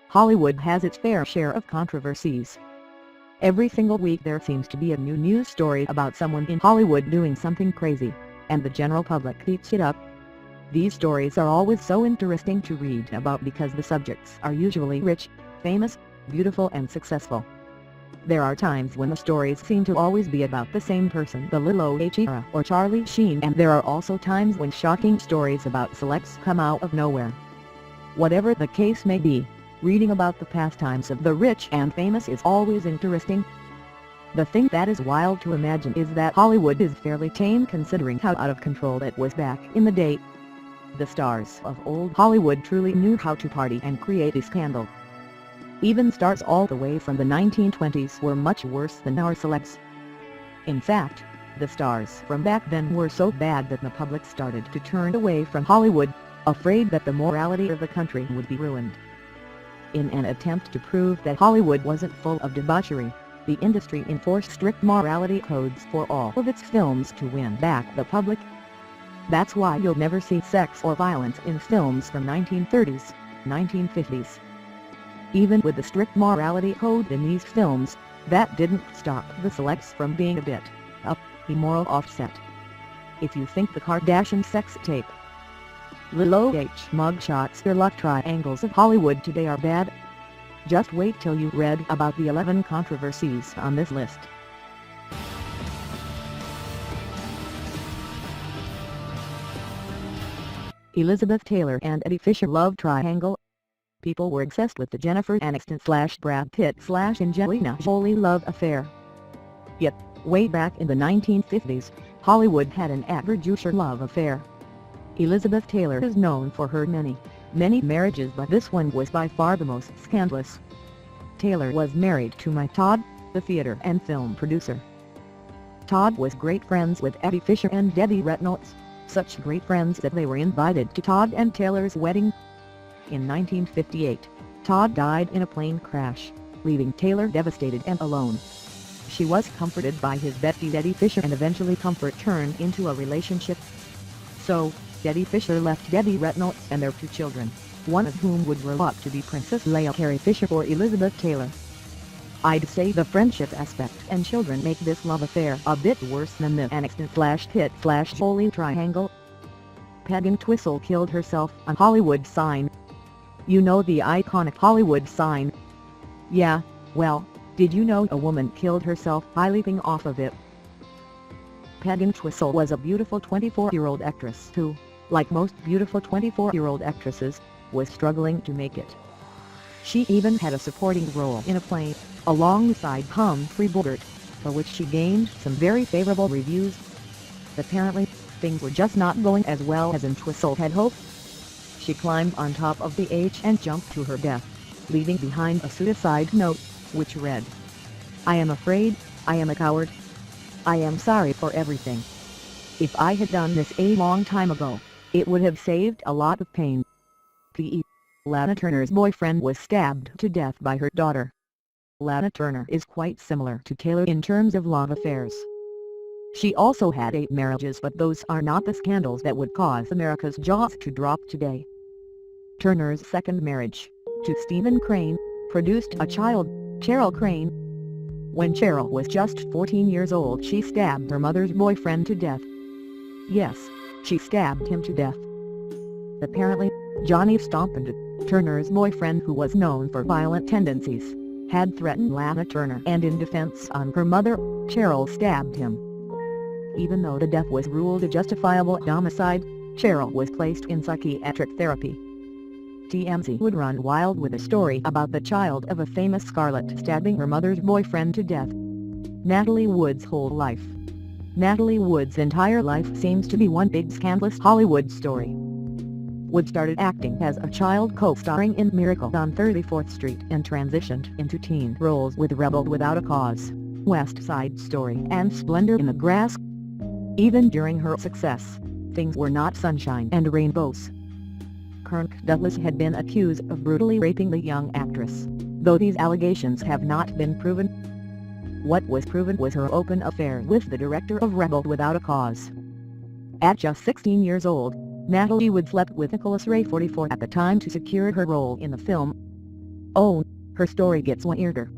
Hollywood has its fair share of controversies. Every single week there seems to be a new news story about someone in Hollywood doing something crazy, and the general public eats it up. These stories are always so interesting to read about because the subjects are usually rich, famous, beautiful and successful. There are times when the stories seem to always be about the same person, the Lil O'Hara or Charlie Sheen, and there are also times when shocking stories about celebs come out of nowhere. Whatever the case may be, reading about the pastimes of the rich and famous is always interesting. The thing that is wild to imagine is that Hollywood is fairly tame considering how out of control it was back in the day. The stars of old Hollywood truly knew how to party and create a scandal. Even stars all the way from the 1920s were much worse than our celebs. In fact, the stars from back then were so bad that the public started to turn away from Hollywood, afraid that the morality of the country would be ruined. In an attempt to prove that Hollywood wasn't full of debauchery, the industry enforced strict morality codes for all of its films to win back the public. That's why you'll never see sex or violence in films from 1930s, 1950s. Even with the strict morality code in these films, that didn't stop the celebs from being a bit of a moral offset. If you think the Kardashian sex tape, Lil O.H. mugshots or love triangles of Hollywood today are bad, just wait till you read about the 11 controversies on this list. Elizabeth Taylor and Eddie Fisher love triangle. People were obsessed with the Jennifer Aniston/Brad Pitt/Angelina Jolie love affair. Yet, way back in the 1950s, Hollywood had an average love affair. Elizabeth Taylor is known for her many marriages, but this one was by far the most scandalous. Taylor was married to Mike Todd, the theater and film producer. Todd was great friends with Eddie Fisher and Debbie Reynolds, such great friends that they were invited to Todd and Taylor's wedding. In 1958, Todd died in a plane crash, leaving Taylor devastated and alone. She was comforted by his bestie Eddie Fisher, and eventually comfort turned into a relationship. So, Eddie Fisher left Debbie Reynolds and their 2 children, one of whom would grow up to be Princess Leia Carey Fisher, for Elizabeth Taylor. I'd say the friendship aspect and children make this love affair a bit worse than the Aniston/Pitt/Jolie triangle. Peggy Twistle killed herself on Hollywood sign. You know the iconic Hollywood sign? Yeah, well, did you know a woman killed herself by leaping off of it? Peggy Twistle was a beautiful 24-year-old actress who, like most beautiful 24-year-old actresses, was struggling to make it. She even had a supporting role in a play, alongside Humphrey Bogart, for which she gained some very favorable reviews. Apparently, things were just not going as well as Twistle had hoped. She climbed on top of the H and jumped to her death, leaving behind a suicide note, which read, "I am afraid, I am a coward. I am sorry for everything. If I had done this a long time ago, it would have saved a lot of pain." P.E. Lana Turner's boyfriend was stabbed to death by her daughter. Lana Turner is quite similar to Taylor in terms of love affairs. She also had 8 marriages, but those are not the scandals that would cause America's jaws to drop today. Turner's second marriage, to Stephen Crane, produced a child, Cheryl Crane. When Cheryl was just 14 years old, she stabbed her mother's boyfriend to death. Yes, she stabbed him to death. Apparently, Johnny Stompand, Turner's boyfriend, who was known for violent tendencies, had threatened Lana Turner, and in defense on her mother, Cheryl stabbed him. Even though the death was ruled a justifiable homicide, Cheryl was placed in psychiatric therapy. TMZ would run wild with a story about the child of a famous Scarlett stabbing her mother's boyfriend to death. Natalie Wood's whole life. Natalie Wood's entire life seems to be one big scandalous Hollywood story. Wood started acting as a child, co-starring in Miracle on 34th Street, and transitioned into teen roles with Rebel Without a Cause, West Side Story, and Splendor in the Grass. Even during her success, things were not sunshine and rainbows. Kirk Douglas had been accused of brutally raping the young actress, though these allegations have not been proven. What was proven was her open affair with the director of Rebel Without a Cause. At just 16 years old, Natalie Wood slept with Nicholas Ray, 44 at the time, to secure her role in the film. Oh, her story gets weirder.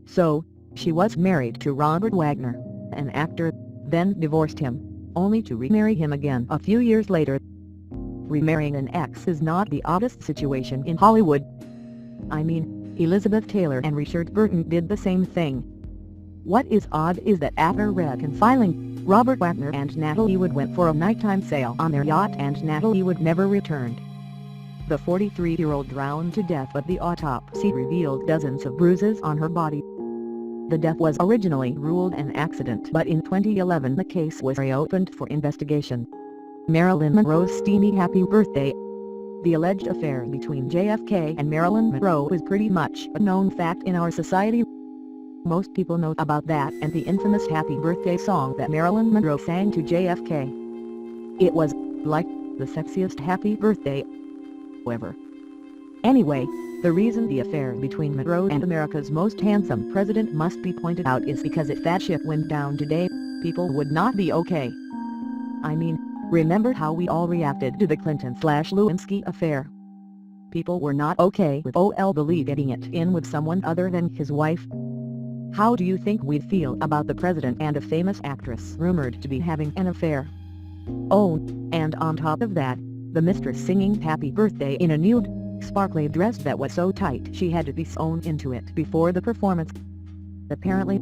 So, she was married to Robert Wagner, an actor, then divorced him, only to remarry him again a few years later. Remarrying an ex is not the oddest situation in Hollywood. I mean, Elizabeth Taylor and Richard Burton did the same thing. What is odd is that after reconciling, Robert Wagner and Natalie Wood went for a nighttime sail on their yacht and Natalie Wood never returned. The 43-year-old drowned to death, but the autopsy revealed dozens of bruises on her body. The death was originally ruled an accident, but in 2011 the case was reopened for investigation. Marilyn Monroe's steamy happy birthday. The alleged affair between JFK and Marilyn Monroe is pretty much a known fact in our society. Most people know about that and the infamous happy birthday song that Marilyn Monroe sang to JFK. It was, like, the sexiest happy birthday ever. Anyway, the reason the affair between Monroe and America's most handsome president must be pointed out is because if that ship went down today, people would not be okay. I mean, remember how we all reacted to the Clinton/Lewinsky affair? People were not okay with Billy getting it in with someone other than his wife. How do you think we'd feel about the president and a famous actress rumored to be having an affair? Oh, and on top of that, the mistress singing happy birthday in a nude, sparkly dress that was so tight she had to be sewn into it before the performance. Apparently,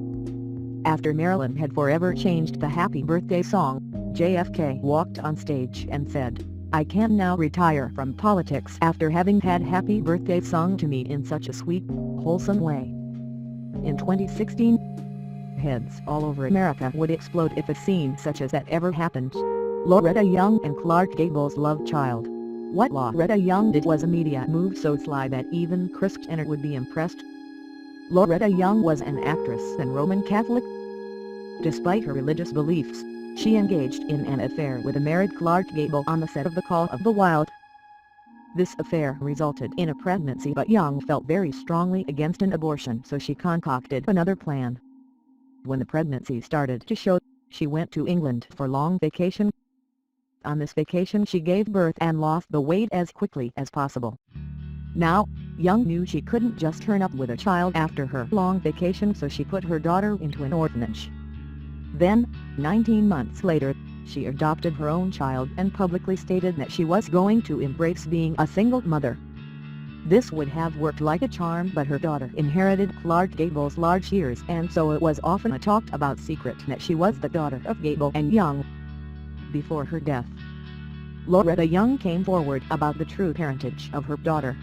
after Marilyn had forever changed the happy birthday song, JFK walked on stage and said, "I can now retire from politics after having had happy birthday sung to me in such a sweet, wholesome way." In 2016, heads all over America would explode if a scene such as that ever happened. Loretta Young and Clark Gable's love child. What Loretta Young did was a media move so sly that even Kris Jenner would be impressed. Loretta Young was an actress and Roman Catholic. Despite her religious beliefs, she engaged in an affair with a married Clark Gable on the set of The Call of the Wild. This affair resulted in a pregnancy, but Young felt very strongly against an abortion, so she concocted another plan. When the pregnancy started to show, she went to England for long vacation. On this vacation she gave birth and lost the weight as quickly as possible. Now, Young knew she couldn't just turn up with a child after her long vacation, so she put her daughter into an orphanage. Then, 19 months later, she adopted her own child and publicly stated that she was going to embrace being a single mother. This would have worked like a charm, but her daughter inherited Clark Gable's large ears, and so it was often a talked about secret that she was the daughter of Gable and Young. Before her death, Loretta Young came forward about the true parentage of her daughter.